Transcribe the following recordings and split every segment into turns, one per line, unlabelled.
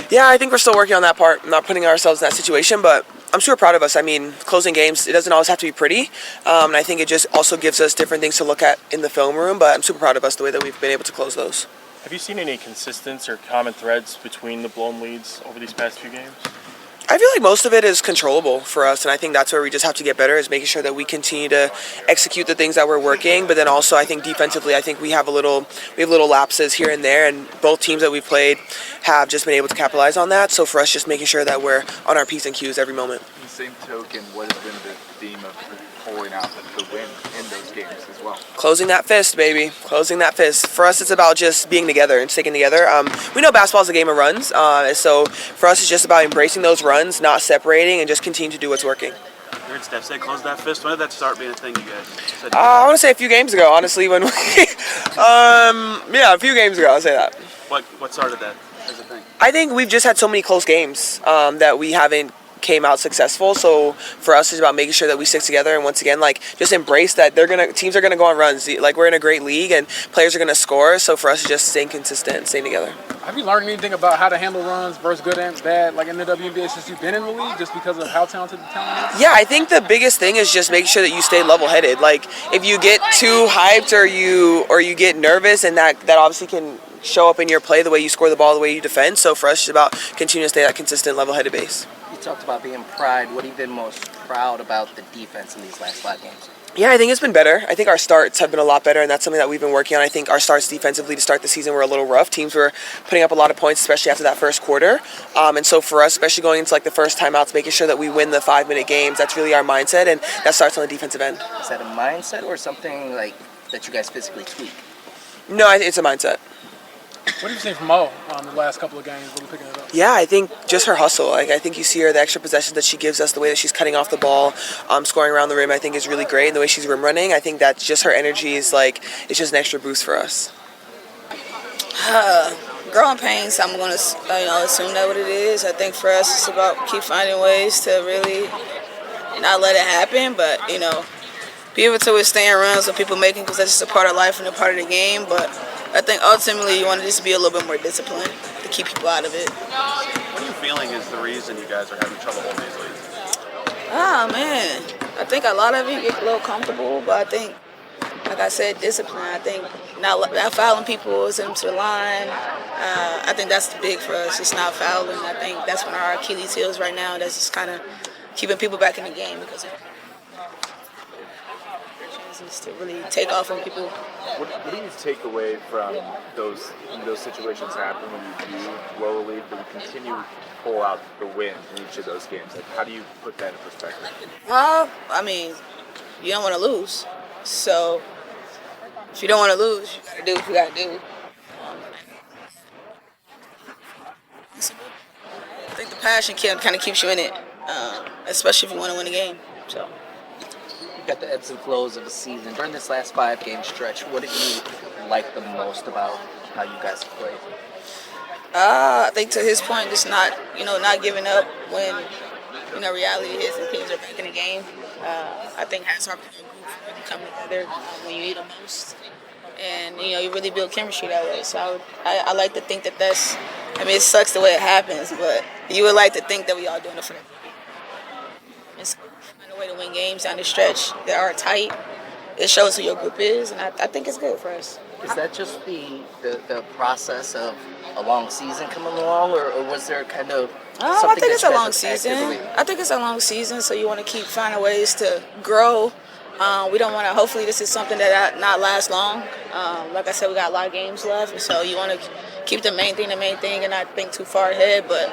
Yeah, I think we're still working on that part, not putting ourselves in that situation, but I'm super proud of us. I mean, closing games, it doesn't always have to be pretty, and I think it just also gives us different things to look at in the film room, but I'm super proud of us the way that we've been able to close those.
Have you seen any consistent or common threads between the blown leads over these past few games?
I feel like most of it is controllable for us, and I think that's where we just have to get better, is making sure that we continue to execute the things that we're working. But then also, I think defensively, I think we have little lapses here and there, and both teams that we've played have just been able to capitalize on that. So for us, just making sure that we're on our P's and Q's every moment.
In the same token, what has been the theme of pulling out the win in those games as well?
Closing that fist, baby. Closing that fist. For us, it's about just being together and sticking together. We know basketball is a game of runs, so for us, it's just about embracing those runs, not separating, and just continue to do what's working.
You heard Steph say close that fist. When did that start being a thing, you guys said?
I want to say a few games ago, honestly. When we, a few games ago, I'll say that.
What started that as a thing?
I think we've just had so many close games that we haven't came out successful. So for us, it's about making sure that we stick together and once again, like, just embrace that teams are gonna go on runs. Like, we're in a great league and players are gonna score. So for us, it's just staying consistent and staying together.
Have you learned anything about how to handle runs versus good and bad, like in the WNBA, since you've been in the league, just because of how talented the talent is?
Yeah, I think the biggest thing is just making sure that you stay level-headed. Like, if you get too hyped or you get nervous, and that obviously can show up in your play, the way you score the ball, the way you defend. So for us, it's about continuing to stay that consistent, level-headed base.
You talked about being proud. What have you been most proud about the defense in these last 5 games?
Yeah, I think it's been better. I think our starts have been a lot better, and that's something that we've been working on. I think our starts defensively to start the season were a little rough. Teams were putting up a lot of points, especially after that first quarter. And so for us, especially going into like the first timeouts, making sure that we win the 5-minute games, that's really our mindset, and that starts on the defensive end.
Is that a mindset or something like that you guys physically tweak?
No, I think it's a mindset.
What have you seen from Mo the last couple of games? Really picking it up?
Yeah, I think just her hustle. Like, I think you see her, the extra possessions that she gives us, the way that she's cutting off the ball, scoring around the rim, I think is really great. And the way she's rim running, I think that just her energy is like, it's just an extra boost for us.
Growing pains, I'm going to assume that what it is. I think for us, it's about keep finding ways to really not let it happen, but, be able to withstand runs that people making, because that's just a part of life and a part of the game. But I think ultimately you want to just be a little bit more disciplined to keep people out of it.
What are you feeling is the reason you guys are having trouble holding these leads?
Oh, man. I think a lot of it get a little comfortable, but I think, like I said, discipline. I think not fouling people, send them to the line. I think that's big for us, just not fouling. I think that's one of our Achilles heels right now. That's just kind of keeping people back in the game, because of chances to really take off on people.
What do you take away from those situations happen when you do blow a lead, but you continue to pull out the win in each of those games? Like, how do you put that in perspective?
I mean, you don't want to lose. So if you don't want to lose, you got to do what you got to do. I think the passion kind of keeps you in it, especially if you want to win a game. So.
Got the ebbs and flows of the season. During this last 5-game stretch, what did you like the most about how you guys played?
I think to his point, just not giving up when, reality hits and teams are back in the game. I think has our group really come together when you need them most. And, you really build chemistry that way. So I like to think that's, it sucks the way it happens, but you would like to think that we all doing it for the way to win games down the stretch that are tight. It shows who your group is, and I think it's good for us.
Is that just the process of a long season coming along, or was there kind of something
I think it's a long
season.
I think it's a long season, so you want to keep finding ways to grow. We don't want to, hopefully this is something that not last long. Like I said, we got a lot of games left, and so you want to keep the main thing and not think too far ahead. But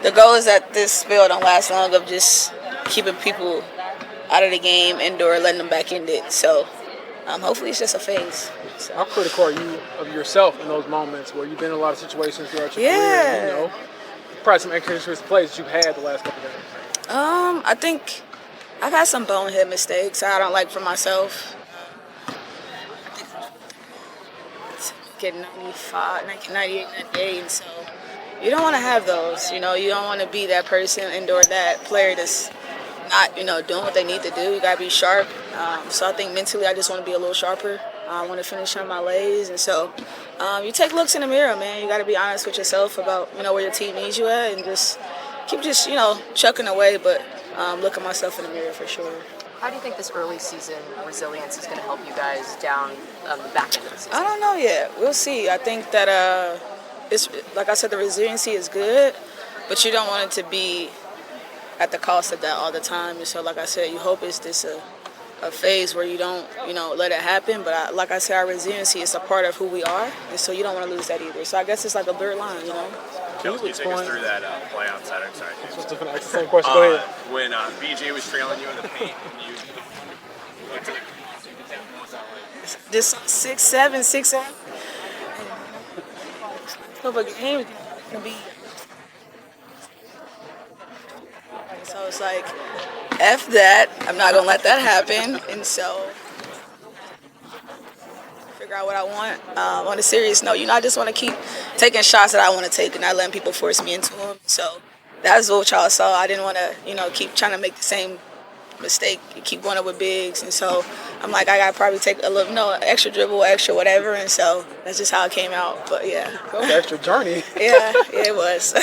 the goal is that this spell don't last long, of just keeping people out of the game, indoor, letting them back in it. So hopefully it's just a phase. So.
How critical are you of yourself in those moments where you've been in a lot of situations throughout your career? Probably some inconsistent plays that you've had the last couple of games.
I think I've had some bonehead mistakes I don't like for myself. I think I'm getting 95, 98, 98, and so you don't want to have those. You don't want to be that person indoor, that player that's not, doing what they need to do. You got to be sharp. So I think mentally I just want to be a little sharper. I want to finish on my lays. And so You take looks in the mirror, man. You got to be honest with yourself about where your team needs you at, and just keep chucking away. But look at myself in the mirror for sure.
How do you think this early season resilience is going to help you guys down the back end of the season?
I don't know yet. We'll see. I think that it's like I said, the resiliency is good, but you don't want it to be at the cost of that all the time. And so, like I said, you hope it's just a phase where you don't, let it happen. But like I said, our resiliency is a part of who we are, and so you don't want to lose that either. So I guess it's like a blurred line,
Can you take us through that play on Saturday? Sorry.
I was just going to ask the same question. Go ahead.
When BJ was trailing you in the paint, and you went to the
Just 6'7", 6'8". Of a game gonna be. So it's like, F that. I'm not gonna let that happen, and so figure out what I want. On a serious note, I just want to keep taking shots that I want to take and not letting people force me into them. So that's what y'all saw. I didn't want to, keep trying to make the same mistake and keep going up with bigs. And so I'm like, I got to probably take a little, extra dribble, extra whatever. And so that's just how it came out. But yeah.
That was an extra journey.
Yeah, it was.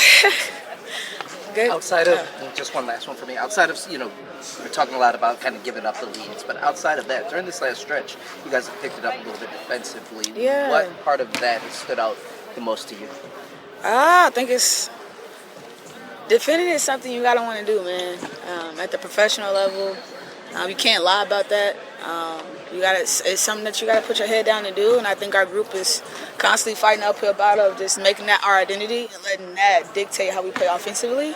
Good.
Outside of, just one last one for me, outside of, we're talking a lot about kind of giving up the leads, but outside of that, during this last stretch, you guys have picked it up a little bit defensively.
Yeah.
What part of that has stood out the most to you?
I think it's defending is something you gotta want to do, man. At the professional level, you can't lie about that. It's something that you gotta put your head down and do. And I think our group is constantly fighting uphill battle of just making that our identity and letting that dictate how we play offensively.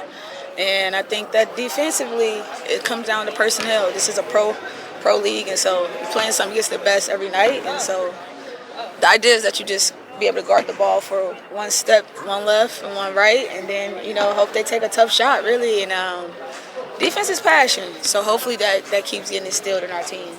And I think that defensively, it comes down to personnel. This is a pro league, and so you're playing something against the best every night. And so the idea is that you just be able to guard the ball for one step, one left and one right, and then hope they take a tough shot, really. And defense is passion, so hopefully that keeps getting instilled in our team.